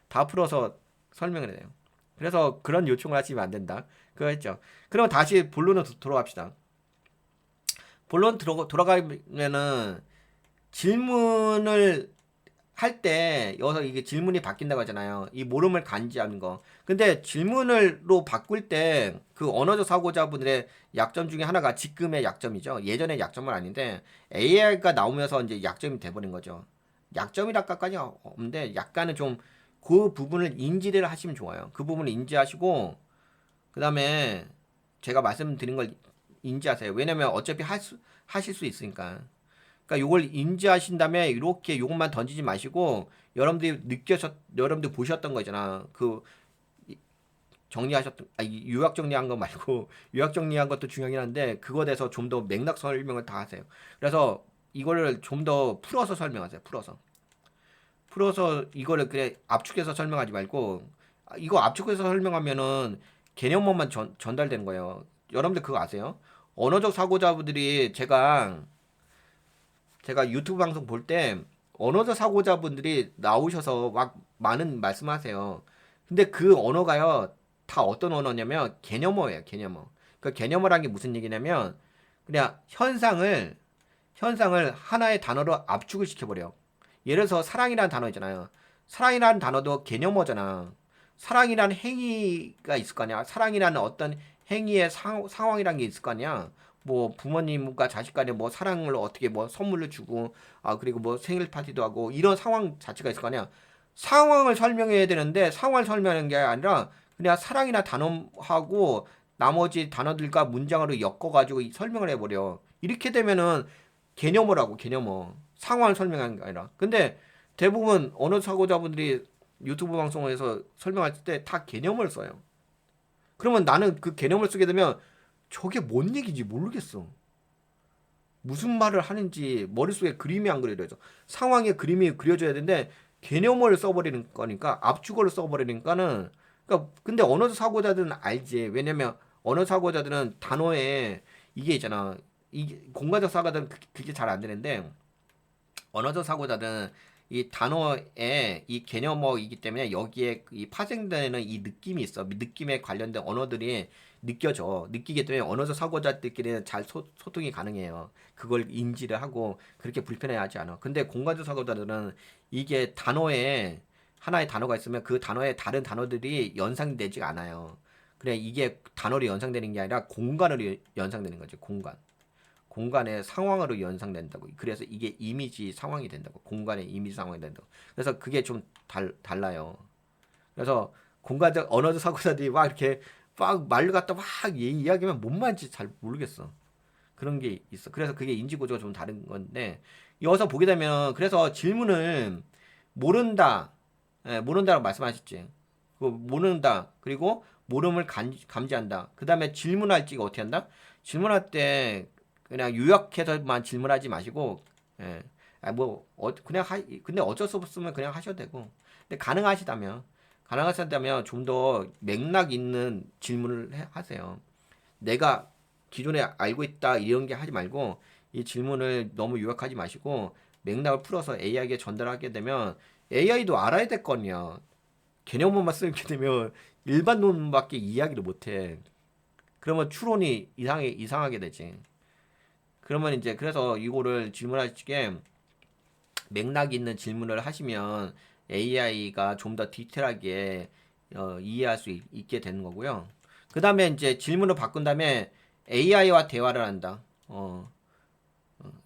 다 풀어서 설명을 해야 돼요. 그래서 그런 요청을 하시면 안 된다. 그거 했죠. 그럼 다시 본론으로 돌아갑시다. 본론 돌아가면은 질문을 할 때 여기서 이게 질문이 바뀐다고 하잖아요. 이 모름을 간지하는 거. 근데 질문을로 바꿀 때 그 언어적 사고자분들의 약점 중에 하나가 지금의 약점이죠. 예전의 약점은 아닌데 AI가 나오면서 이제 약점이 돼버린 거죠. 약점이랄까까지 없는데 약간은 좀 그 부분을 인지를 하시면 좋아요. 그 부분을 인지하시고 그 다음에 제가 말씀드린 걸 인지하세요. 왜냐면 어차피 하실 수 있으니까. 그러니까 요걸 인지하신 다음에 이렇게 요것만 던지지 마시고 여러분들 보셨던 거잖아. 그 정리하셨던 요약 정리한 거 말고 요약 정리한 것도 중요하긴 한데 그거에 대해서 좀 더 맥락 설명을 다 하세요. 그래서 이거를 좀 더 풀어서 설명하세요. 풀어서 이거를 그냥 압축해서 설명하지 말고 이거 압축해서 설명하면은 개념만 전달되는 거예요. 여러분들 그거 아세요? 언어적 사고자분들이 제가 유튜브 방송 볼 때 언어적 사고자분들이 나오셔서 막 많은 말씀하세요. 근데 그 언어가요, 다 어떤 언어냐면 개념어예요, 개념어. 그 개념어라는 게 무슨 얘기냐면 그냥 현상을 하나의 단어로 압축을 시켜버려. 예를 들어서 사랑이라는 단어 있잖아요. 사랑이라는 단어도 개념어잖아. 사랑이라는 행위가 있을 거 아니야. 사랑이라는 어떤 행위의 상황이라는 게 있을 거 아니야. 뭐 부모님과 자식 간에 뭐 사랑을 어떻게 뭐 선물을 주고 그리고 뭐 생일 파티도 하고 이런 상황 자체가 있을 거 아니야. 상황을 설명해야 되는데 상황을 설명하는 게 아니라 그냥 사랑이나 단어하고 나머지 단어들과 문장으로 엮어가지고 설명을 해버려. 이렇게 되면은 개념어라고 개념어. 상황을 설명하는 게 아니라. 근데 대부분 언어 사고자분들이 유튜브 방송에서 설명할 때 다 개념을 써요. 그러면 나는 그 개념을 쓰게 되면 저게 뭔 얘기인지 모르겠어. 무슨 말을 하는지 머릿속에 그림이 안 그려져. 상황에 그림이 그려져야 되는데 개념어를 써버리는 거니까 압축어를 써버리니까는 그러니까 근데 언어 사고자들은 알지. 왜냐면 언어 사고자들은 단어에 이게 있잖아. 이 공간적 사고자들은 그게 잘 안 되는데 언어적 사고자들은 이 단어에 이 개념어이기 때문에 여기에 이 파생되는 이 느낌이 있어. 느낌에 관련된 언어들이 느껴져. 느끼기 때문에 언어적 사고자들끼리는 잘 소통이 가능해요. 그걸 인지를 하고 그렇게 불편해하지 않아. 근데 공간적 사고자들은 이게 단어에 하나의 단어가 있으면 그 단어에 다른 단어들이 연상되지가 않아요. 그래 이게 단어로 연상되는 게 아니라 공간으로 연상되는 거지. 공간의 상황으로 연상된다고. 그래서 이게 이미지 상황이 된다고. 공간의 이미지 상황이 된다고. 그래서 그게 좀 달라요. 그래서 공간적 언어적 사고자들이 막 이렇게 막 말로 갖다 막 이야기하면 뭔 말인지 잘 모르겠어. 그런 게 있어. 그래서 그게 인지 구조가 좀 다른 건데 여기서 보게 되면 그래서 질문을 모른다, 모른다라고 말씀하셨지. 그 모른다. 그리고 모름을 감지한다. 그 다음에 질문할지가 어떻게 한다? 질문할 때 그냥 요약해서만 질문하지 마시고, 예. 그냥 근데 어쩔 수 없으면 그냥 하셔도 되고. 근데 가능하시다면 좀 더 맥락 있는 질문을 하세요. 내가 기존에 알고 있다 이런 게 하지 말고 이 질문을 너무 요약하지 마시고 맥락을 풀어서 AI에게 전달하게 되면 AI도 알아야 될 거 아니야. 개념만 쓰게 되면 일반 논밖에 이야기를 못해. 그러면 추론이 이상하게 되지. 그러면 이제 그래서 이거를 질문할 적에 맥락 있는 질문을 하시면 AI가 좀 더 디테일하게 이해할 수 있게 되는 거고요. 그 다음에 이제 질문을 바꾼 다음에 AI와 대화를 한다.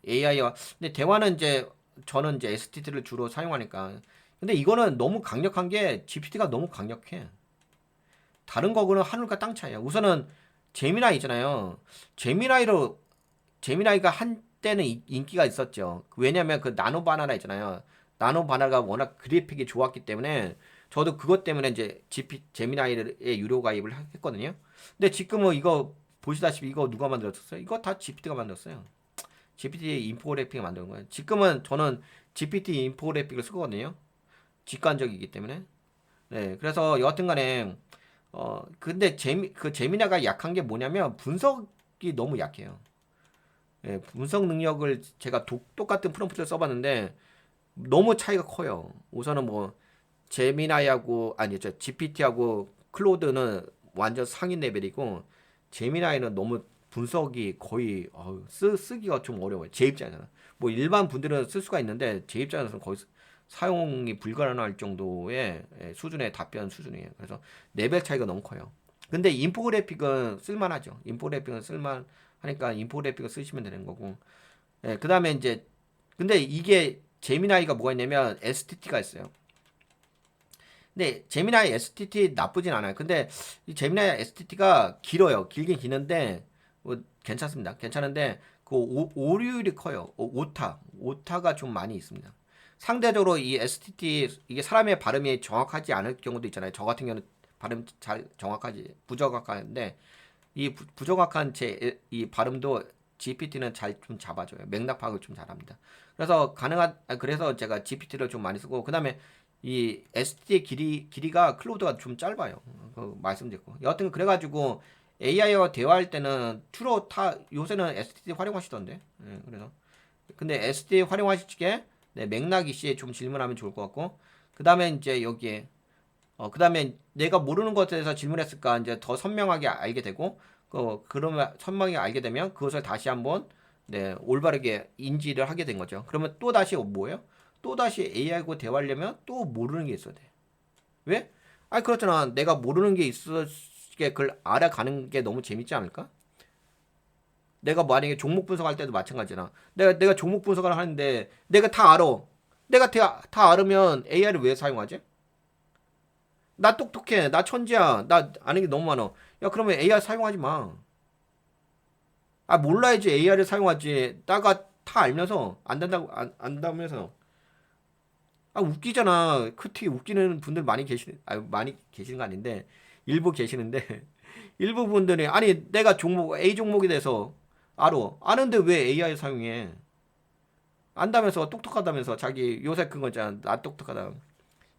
AI와 근데 대화는 이제 저는 이제 STT를 주로 사용하니까. 근데 이거는 너무 강력한 게 GPT가 너무 강력해. 다른 거고는 하늘과 땅 차이야. 우선은 제미나이 있잖아요. 제미나이로 제미나이가 한때는 인기가 있었죠. 왜냐면 그 나노 바나나 있잖아요. 나노 바나나가 워낙 그래픽이 좋았기 때문에 저도 그것 때문에 이제 제미나이의 유료 가입을 했거든요. 근데 지금은 이거 보시다시피 이거 누가 만들었어요? 이거 다 GPT가 만들었어요. GPT 인포그래픽을 만드는 거예요. 지금은 저는 GPT 인포그래픽을 쓰거든요. 직관적이기 때문에. 네, 그래서 여하튼 간에 근데 제미나가 약한 게 뭐냐면 분석이 너무 약해요. 예, 분석 능력을 제가 똑같은 프롬프트를 써봤는데 너무 차이가 커요. 우선은 뭐 제미나이하고 아니 저 GPT하고 클로드는 완전 상위 레벨이고 제미나이는 너무 분석이 거의 쓰기가 좀 어려워요. 제 입장에서는. 뭐 일반 분들은 쓸 수가 있는데 제 입장에서는 거의 사용이 불가능할 정도의 수준의 답변 수준이에요. 그래서 레벨 차이가 너무 커요. 근데 인포그래픽은 쓸만하죠. 인포그래픽은 쓸만하니까 인포그래픽을 쓰시면 되는 거고. 예, 그다음에 이제 근데 이게 제미나이가 뭐가 있냐면 STT가 있어요. 근데 제미나이 STT 나쁘진 않아요. 근데 이 제미나이 STT가 길어요. 길긴 기는데 뭐 괜찮습니다. 괜찮은데 그 오류율이 커요. 오타가 좀 많이 있습니다. 상대적으로 이 STT 이게 사람의 발음이 정확하지 않을 경우도 있잖아요. 저 같은 경우는 발음 잘 정확하지 부정확한데 이 부정확한 제 이 발음도 GPT는 잘 좀 잡아줘요. 맥락 파악을 좀 잘합니다. 그래서 제가 GPT를 좀 많이 쓰고 그다음에 이 ST의 길이가 클로드가 좀 짧아요. 그 말씀드렸고 여하튼 그래가지고 AI와 대화할 때는 주로 다 요새는 STD 활용하시던데. 예, 그래서 근데 STD 활용하시기에 네, 맥락 이시에 좀 질문하면 좋을 것 같고 그 다음에 이제 여기에 그 다음에 내가 모르는 것에 대해서 질문했을까 이제 더 선명하게 알게 되고 그러면 선명하게 알게 되면 그것을 다시 한번 네, 올바르게 인지를 하게 된 거죠. 그러면 또 다시 뭐예요? 또 다시 AI하고 대화하려면 또 모르는 게 있어야 돼. 왜? 아 그렇잖아. 내가 모르는 게 있었게 그걸 알아가는 게 너무 재밌지 않을까? 내가 만약에 종목 분석할 때도 마찬가지잖아. 내가 종목 분석을 하는데 내가 다 알아. 내가 다 알으면 AI를 왜 사용하지? 나 똑똑해. 나 천재야. 나 아는 게 너무 많아. 야, 그러면 AI 사용하지 마. 아, 몰라야지 AI를 사용하지. 나가 다 알면서 안 된다고 안다면서. 아, 웃기잖아. 특히 웃기는 분들 많이 계시는 거 아닌데 일부 계시는데 일부 분들이 아니 내가 종목 A 종목에 대해서 아는데 왜 AI 사용해? 안다면서 똑똑하다면서 자기 요새 큰 거잖아. 나 똑똑하다.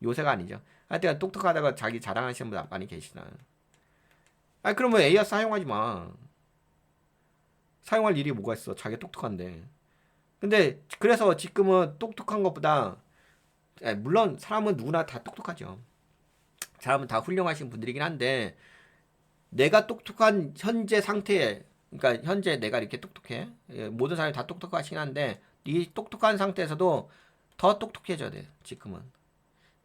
요새가 아니죠. 하여튼 똑똑하다가 자기 자랑하시는 분 많이 계시나. 아 그러면 AI 사용하지 마. 사용할 일이 뭐가 있어? 자기 똑똑한데. 근데 그래서 지금은 똑똑한 것보다 물론 사람은 누구나 다 똑똑하죠. 사람은 다 훌륭하신 분들이긴 한데 내가 똑똑한 현재 상태에 그러니까 현재 내가 이렇게 똑똑해. 모든 사람이 다 똑똑하긴 한데 이 똑똑한 상태에서도 더 똑똑해져야 돼. 지금은.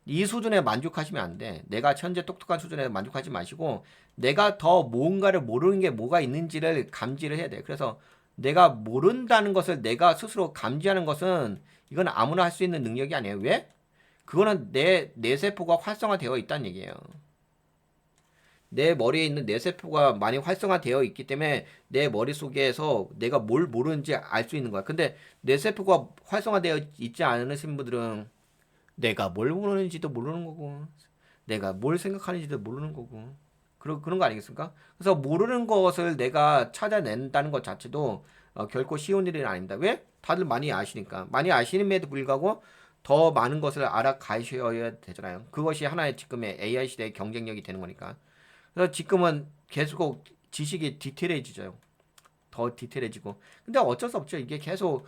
이 수준에 만족하시면 안 돼. 내가 현재 똑똑한 수준에 만족하지 마시고 내가 더 뭔가를 모르는 게 뭐가 있는지를 감지를 해야 돼. 그래서 내가 모른다는 것을 내가 스스로 감지하는 것은 이건 아무나 할 수 있는 능력이 아니에요. 왜? 그거는 내 뇌세포가 활성화되어 있다는 얘기예요. 내 머리에 있는 뇌세포가 많이 활성화되어 있기 때문에 내 머릿속에서 내가 뭘 모르는지 알 수 있는 거야. 근데 뇌세포가 활성화되어 있지 않으신 분들은 내가 뭘 모르는지도 모르는 거고, 내가 뭘 생각하는지도 모르는 거고, 그런 거 아니겠습니까? 그래서 모르는 것을 내가 찾아낸다는 것 자체도 결코 쉬운 일은 아닙니다. 왜? 다들 많이 아시니까. 많이 아시는에도 불구하고 더 많은 것을 알아가셔야 되잖아요. 그것이 하나의 지금의 AI 시대의 경쟁력이 되는 거니까. 그래서 지금은 계속 지식이 디테일해지죠. 더 디테일해지고. 근데 어쩔 수 없죠. 이게 계속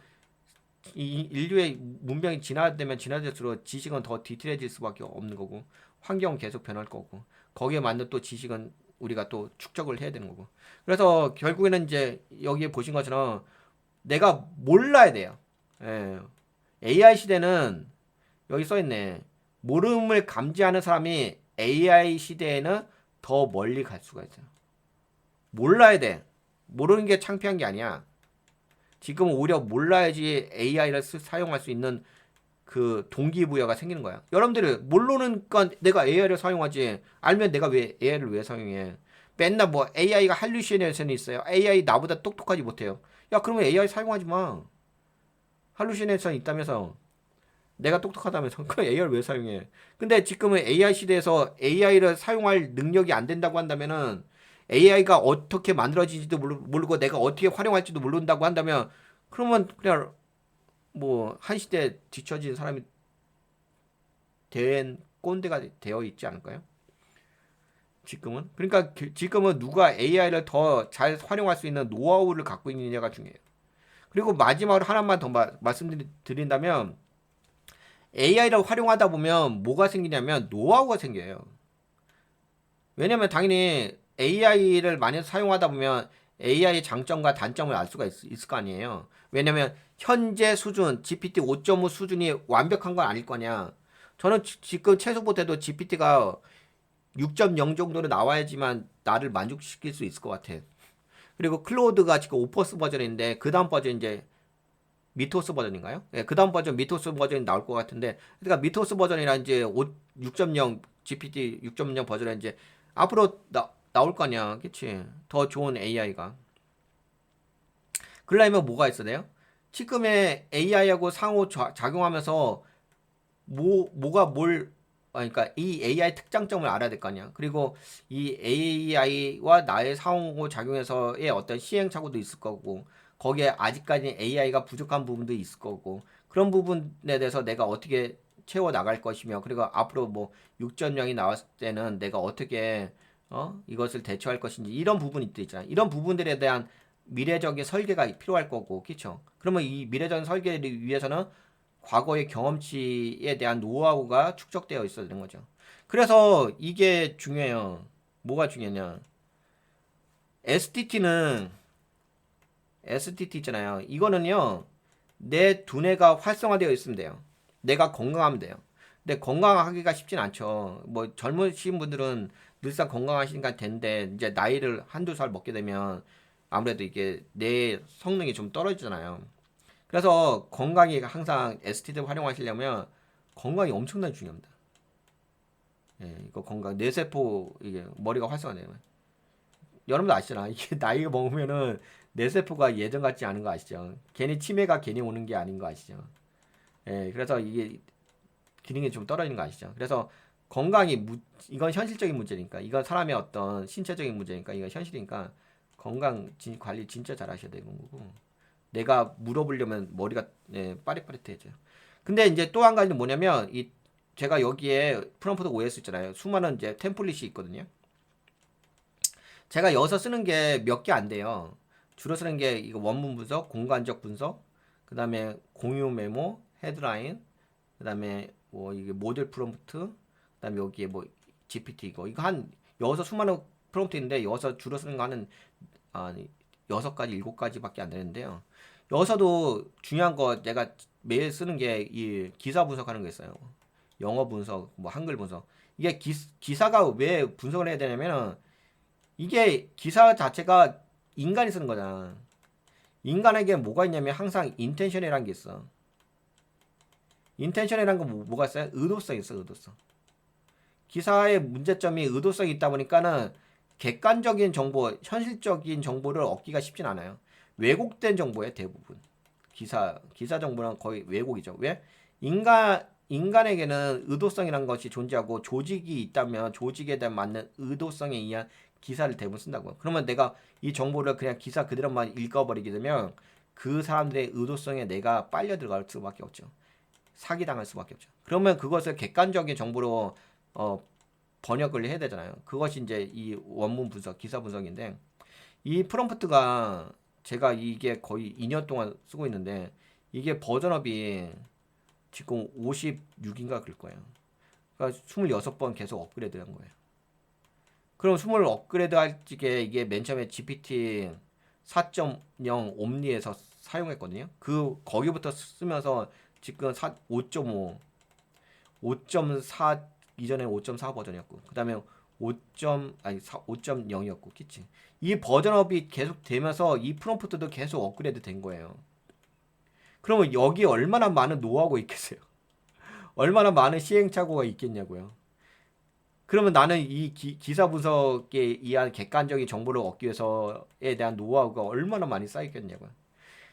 이 인류의 문명이 진화되면 진화될수록 지식은 더 디테일해질 수밖에 없는 거고 환경은 계속 변할 거고 거기에 맞는 또 지식은 우리가 또 축적을 해야 되는 거고 그래서 결국에는 이제 여기에 보신 것처럼 내가 몰라야 돼요. 예. AI 시대는 여기 써 있네. 모름을 감지하는 사람이 AI 시대에는 더 멀리 갈 수가 있어요. 몰라야 돼. 모르는 게 창피한 게 아니야. 지금 오히려 몰라야지 AI를 사용할 수 있는 그 동기부여가 생기는 거야. 여러분들이 모르는 건 내가 AI를 사용하지. 알면 내가 왜 AI를 왜 사용해? 맨날 뭐 AI가 할루시네이션이 있어요. AI 나보다 똑똑하지 못해요. 야, 그러면 AI 사용하지 마. 할루시네이션 있다면서. 내가 똑똑하다면서 그 AI를 왜 사용해? 근데 지금은 AI 시대에서 AI를 사용할 능력이 안 된다고 한다면은 AI가 어떻게 만들어지지도 모르고 내가 어떻게 활용할지도 모른다고 한다면 그러면 그냥 뭐 한 시대 뒤처진 사람이 된 꼰대가 되어 있지 않을까요? 지금은 그러니까 지금은 누가 AI를 더 잘 활용할 수 있는 노하우를 갖고 있느냐가 중요해요. 그리고 마지막으로 하나만 더 말씀드린다면 AI를 활용하다 보면 뭐가 생기냐면 노하우가 생겨요. 왜냐면 당연히 AI를 많이 사용하다 보면 AI의 장점과 단점을 알 수가 있을 거 아니에요. 왜냐면 현재 수준 GPT 5.5 수준이 완벽한 건 아닐 거냐. 저는 지금 최소 못해도 GPT가 6.0 정도로 나와야지만 나를 만족시킬 수 있을 것 같아. 그리고 클로드가 지금 오퍼스 버전인데 그 다음 버전 이제 미토스 버전인가요? 예, 그 다음 버전 미토스 버전이 나올 것 같은데 그러니까 미토스 버전이랑 이제 6.0 GPT 6.0 버전에 이제 앞으로 나올 거냐, 그치? 더 좋은 AI가. 그러려면 뭐가 있어야 돼요? 지금의 AI하고 상호 작용하면서 뭐가 그러니까 이 AI 특장점을 알아야 될 거 아니야. 그리고 이 AI와 나의 상호 작용에서의 어떤 시행착오도 있을 거고, 거기에 아직까지 AI가 부족한 부분도 있을 거고, 그런 부분에 대해서 내가 어떻게 채워 나갈 것이며, 그리고 앞으로 뭐 6.0이 나왔을 때는 내가 어떻게 이것을 대처할 것인지 이런 부분이 있잖아. 이런 부분들에 대한 미래적인 설계가 필요할 거고, 그렇죠? 그러면 이 미래적인 설계를 위해서는 과거의 경험치에 대한 노하우가 축적되어 있어야 되는 거죠. 그래서 이게 중요해요. 뭐가 중요하냐? STT는 STT 있잖아요. 이거는요. 내 두뇌가 활성화되어 있으면 돼요. 내가 건강하면 돼요. 근데 건강하기가 쉽진 않죠. 뭐 젊으신 분들은 늘상 건강하시니까 되는데 이제 나이를 한두 살 먹게 되면 아무래도 이게 내 성능이 좀 떨어지잖아요. 그래서 건강이 항상 STD 활용하시려면 건강이 엄청나게 중요합니다. 예, 이거 건강 뇌세포 이게 머리가 활성화되면 여러분도 아시잖아. 이게 나이가 먹으면은 뇌세포가 예전 같지 않은 거 아시죠? 괜히 치매가 괜히 오는 게 아닌 거 아시죠? 예, 그래서 이게 기능이 좀 떨어지는 거 아시죠? 그래서 건강이 이건 현실적인 문제니까 이건 사람의 어떤 신체적인 문제니까 이건 현실이니까 건강 관리 진짜 잘 하셔야 되는 거고 내가 물어보려면 머리가 빠릿빠릿해져요. 근데 이제 또 한 가지는 뭐냐면 이 제가 여기에 프롬프트 OS 있잖아요. 수많은 이제 템플릿이 있거든요. 제가 여기서 쓰는 게 몇 개 안 돼요. 주로 쓰는 게 이거 원문 분석, 공간적 분석, 그다음에 공유 메모, 헤드라인, 그다음에 뭐 이게 모델 프롬프트, 그다음에 여기에 뭐 GPT 이거 한 여기서 수많은 프롬프트 있는데 여기서 주로 쓰는 거는 여섯 가지 일곱 가지밖에 안 되는데요. 여기서도 중요한 거 내가 매일 쓰는 게 이 기사 분석하는 거 있어요. 영어 분석, 뭐 한글 분석. 이게 기사가 왜 분석을 해야 되냐면 이게 기사 자체가 인간이 쓰는 거잖아. 인간에게 뭐가 있냐면 항상 인텐션이라는 게 있어. 인텐션이라는 건 뭐가 있어요? 의도성이 있어, 의도성. 기사의 문제점이 의도성이 있다 보니까는 객관적인 정보, 현실적인 정보를 얻기가 쉽진 않아요. 왜곡된 정보에 대부분. 기사 정보는 거의 왜곡이죠. 왜? 인간에게는 의도성이라는 것이 존재하고 조직이 있다면 조직에 대한 맞는 의도성에 의한 기사를 대부분 쓴다고요. 그러면 내가 이 정보를 그냥 기사 그대로만 읽어버리게 되면 그 사람들의 의도성에 내가 빨려 들어갈 수밖에 없죠. 사기당할 수밖에 없죠. 그러면 그것을 객관적인 정보로 어, 번역을 해야 되잖아요. 그것이 이제 이 원문 분석, 기사 분석인데 이 프롬프트가 제가 이게 거의 2년 동안 쓰고 있는데 이게 버전업이 지금 56인가 그럴 거예요. 그러니까 26번 계속 업그레이드 한 거예요. 그럼 20 업그레이드 할 적에 이게 맨 처음에 GPT 4.0 옴니에서 사용했거든요. 거기부터 쓰면서 지금 5.5, 5.4 이전에 5.4 버전이었고, 그 다음에 5.0이었고, 그치? 이 버전업이 계속 되면서 이 프롬프트도 계속 업그레이드 된 거예요. 그러면 여기 얼마나 많은 노하우가 있겠어요? 얼마나 많은 시행착오가 있겠냐고요. 그러면 나는 이 기사 분석에 의한 객관적인 정보를 얻기 위해서에 대한 노하우가 얼마나 많이 쌓이겠냐고요.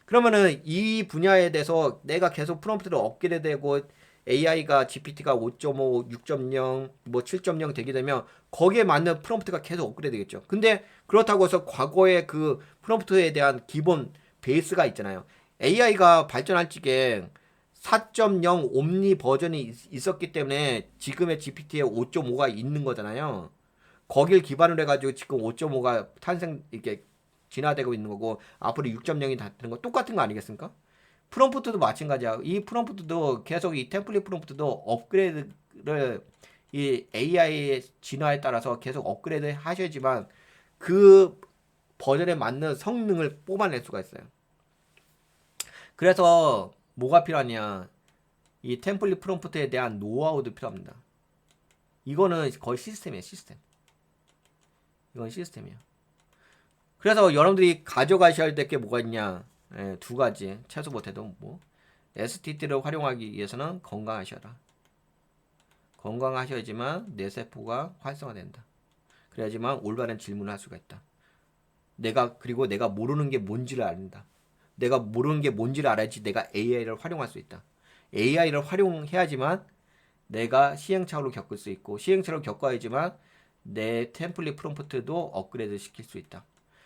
그러면은 이 분야에 대해서 내가 계속 프롬프트를 업그레이드되고 AI가 GPT가 5.5, 6.0, 뭐 7.0 되게 되면 거기에 맞는 프롬프트가 계속 업그레이드 되겠죠. 근데 그렇다고 해서 과거의 그 프롬프트에 대한 기본 베이스가 있잖아요. AI가 발전할 적에 4.0 옴니 버전이 있었기 때문에 지금의 GPT에 5.5가 있는 거잖아요. 거길 기반으로 해가지고 지금 5.5가 이렇게 진화되고 있는 거고 앞으로 6.0이 다 되는 거 똑같은 거 아니겠습니까? 프롬프트도 마찬가지야. 이 프롬프트도 계속 이 템플릿 프롬프트도 업그레이드를 이 AI의 진화에 따라서 계속 업그레이드 하셔야지만 그 버전에 맞는 성능을 뽑아낼 수가 있어요. 그래서 뭐가 필요하냐? 이 템플릿 프롬프트에 대한 노하우도 필요합니다. 이거는 거의 시스템이에요, 시스템. 이건 시스템이에요. 그래서 여러분들이 가져가셔야 될 게 뭐가 있냐? 예, 두 가지. 최소 못해도 뭐 STT를 활용하기 위해서는 건강하셔라. 건강하셔야지만 뇌세포가 활성화된다. 그래야지만 올바른 질문을 할 수가 있다. 그리고 내가 모르는 게 뭔지를 안다. 내가 모르는 게 뭔지를 알아야지 내가 AI를 활용할 수 있다. AI를 활용해야지만 내가 시행착오를 겪을 수 있고 시행착오를 겪어야지만 내 템플릿 프롬프트도 업그레이드 시킬 수 있다.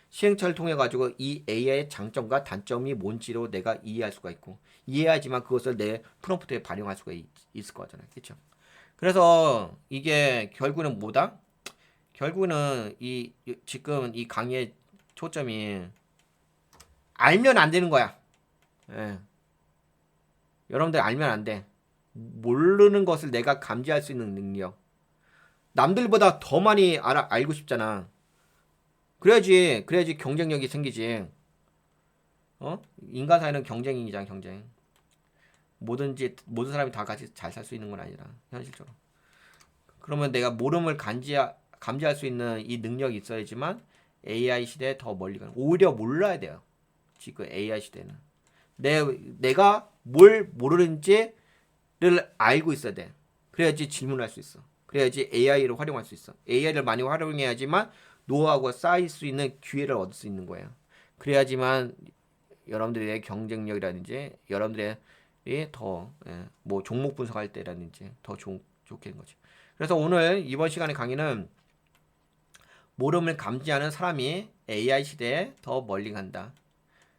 시행착오를 통해 가지고 이 AI의 장점과 단점이 뭔지로 내가 이해할 수가 있고 이해하지만 그것을 내 프롬프트에 반영할 수가 있을 거잖아요. 그렇죠? 그래서 이게 결국은 뭐다? 결국은 지금 이 강의의 초점이 알면 안 되는 거야. 예. 여러분들 알면 안 돼. 모르는 것을 내가 감지할 수 있는 능력. 남들보다 더 많이 알고 싶잖아. 그래야지 경쟁력이 생기지. 어? 인간 사회는 경쟁이잖아, 경쟁. 모든 사람이 다 같이 잘 살 수 있는 건 아니라, 현실적으로. 그러면 내가 모름을 감지할 수 있는 이 능력이 있어야지만 AI 시대에 더 멀리 가는. 오히려 몰라야 돼요. 지금 AI 시대는. 내가 뭘 모르는지를 알고 있어야 돼. 그래야지 질문할 수 있어. 그래야지 AI를 활용할 수 있어. AI를 많이 활용해야지만 노하우가 쌓일 수 있는 기회를 얻을 수 있는 거예요. 그래야지만 여러분들의 경쟁력이라든지 여러분들의 뭐 종목 분석할 때라든지 더 좋게 된 거죠. 그래서 오늘 이번 시간의 강의는 모름을 감지하는 사람이 AI 시대에 더 멀리 간다.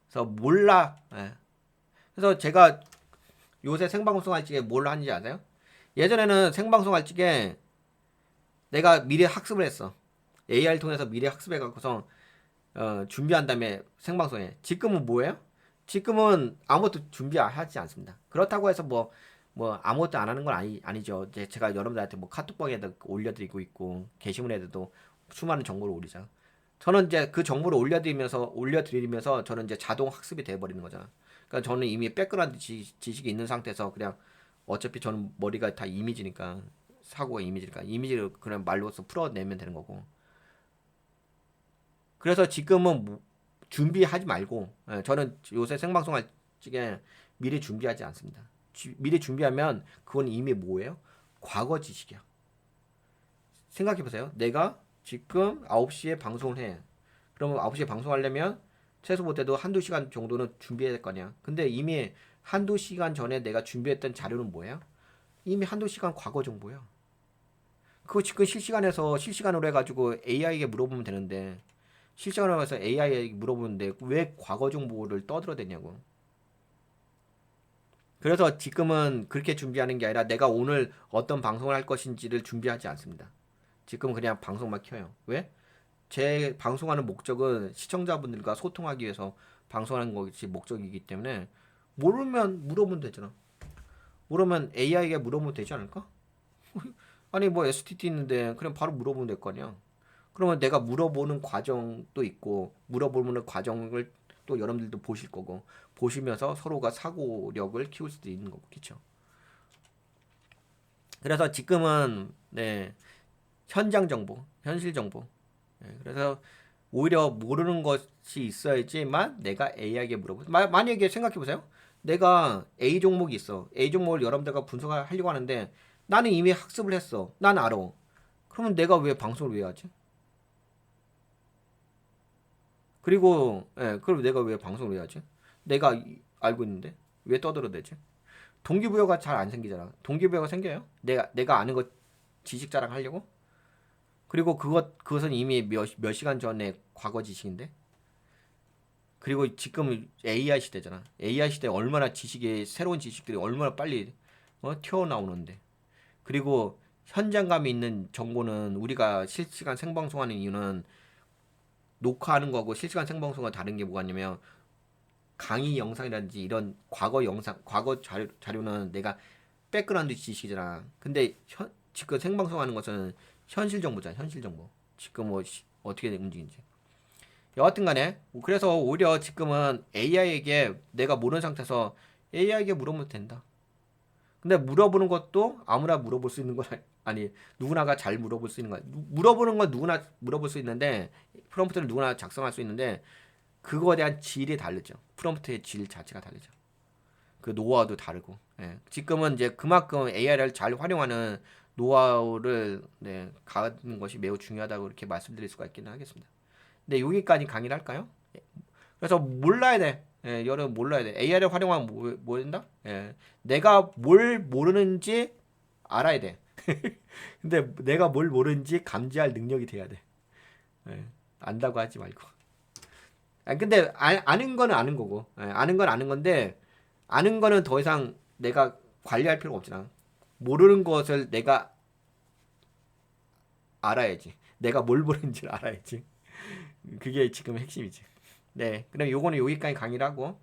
그래서 몰라. 그래서 제가 요새 생방송 할 적에 뭘 하는지 아세요? 예전에는 생방송 할 적에 내가 미리 학습을 했어. AI를 통해서 미리 학습해 갖고서 준비한 다음에 생방송에. 지금은 뭐예요? 지금은 아무것도 준비하지 않습니다. 그렇다고 해서 뭐 아무것도 안 하는 건 아니죠. 이제 제가 여러분들한테 뭐 카톡방에도 올려드리고 있고 게시물에도 수많은 정보를 올리죠. 저는 이제 그 정보를 올려드리면서 저는 이제 자동 학습이 돼버리는 거잖아. 그러니까 저는 이미 백그라운드 지식이 있는 상태에서 그냥 어차피 저는 머리가 다 이미지니까 사고가 이미지니까 이미지를 그냥 말로써 풀어내면 되는 거고. 그래서 지금은 준비하지 말고 저는 요새 생방송 할 적에 미리 준비하지 않습니다. 미리 준비하면 그건 이미 뭐예요? 과거 지식이야. 생각해보세요. 내가 지금 9시에 방송을 해. 그러면 9시에 방송하려면 최소 못해도 한두 시간 정도는 준비해야 될 거 아니야. 근데 이미 한두 시간 전에 내가 준비했던 자료는 뭐예요? 이미 한두 시간 과거 정보야. 그거 지금 실시간으로 해가지고 AI에게 물어보면 되는데 실시간으로 해서 AI에게 물어보는데 왜 과거 정보를 떠들어대냐고. 그래서 지금은 그렇게 준비하는 게 아니라 내가 오늘 어떤 방송을 할 것인지를 준비하지 않습니다. 지금 그냥 방송만 켜요. 왜? 제 방송하는 목적은 시청자분들과 소통하기 위해서 방송하는 것이 목적이기 때문에 모르면 물어보면 되잖아. 모르면 AI에게 물어보면 되지 않을까? 아니 뭐 STT 있는데 그냥 바로 물어보면 될 거 아니야. 그러면 내가 물어보는 과정도 있고 물어보는 과정을 또 여러분들도 보실 거고 보시면서 서로가 사고력을 키울 수도 있는 거고 그렇죠. 그래서 지금은 네 현장 정보, 현실 정보. 그래서 오히려 모르는 것이 있어야지만 내가 AI에게 물어보. 만약에 생각해 보세요. 내가 A 종목이 있어. A 종목을 여러분들과 분석을 하려고 하는데 나는 이미 학습을 했어. 난 알아. 그러면 내가 왜 방송을 왜 하지? 그리고 그럼 내가 왜 방송을 왜 하지? 내가 알고 있는데 왜 떠들어대지? 동기부여가 잘 안 생기잖아. 동기부여가 생겨요? 내가 아는 것 지식 자랑하려고? 그리고 그것은 이미 몇 시간 전에 과거 지식인데. 그리고 지금 AI 시대잖아. AI 시대 얼마나 지식이 새로운 지식들이 얼마나 빨리 튀어나오는데. 그리고 현장감이 있는 정보는 우리가 실시간 생방송하는 이유는 녹화하는 거고 실시간 생방송과 다른 게 뭐가 있냐면 강의 영상이라든지 이런 과거 영상, 과거 자료는 내가 백그라운드 지식이잖아. 근데 지금 생방송하는 것은 현실 정보잖아. 현실 정보. 지금 뭐 어떻게 움직이는지. 여하튼 간에 그래서 오히려 지금은 AI에게 내가 모르는 상태에서 AI에게 물어보면 된다. 근데 물어보는 것도 아무나 물어볼 수 있는 건 아니 누구나가 잘 물어볼 수 있는 거야. 물어보는 건 누구나 물어볼 수 있는데 프롬프트를 누구나 작성할 수 있는데 그거에 대한 질이 다르죠. 프롬프트의 질 자체가 다르죠. 그 노하우도 다르고. 지금은 이제 그만큼 AI를 잘 활용하는 노하우를 갖는 것이 매우 중요하다고 이렇게 말씀드릴 수가 있기는 하겠습니다. 네, 여기까지 강의를 할까요? 그래서 몰라야 돼. 여러분 몰라야 돼. AI를 활용하면 뭐 된다? 내가 뭘 모르는지 알아야 돼. 근데 내가 뭘 모르는지 감지할 능력이 돼야 돼. 안다고 하지 말고. 근데 아는 거는 아는 거고. 아는 건 아는 건데 아는 거는 더 이상 내가 관리할 필요가 없잖아. 모르는 것을 내가 알아야지. 내가 뭘 모르는지를 알아야지. 그게 지금 핵심이지. 네. 그럼 요거는 여기까지 강의를 하고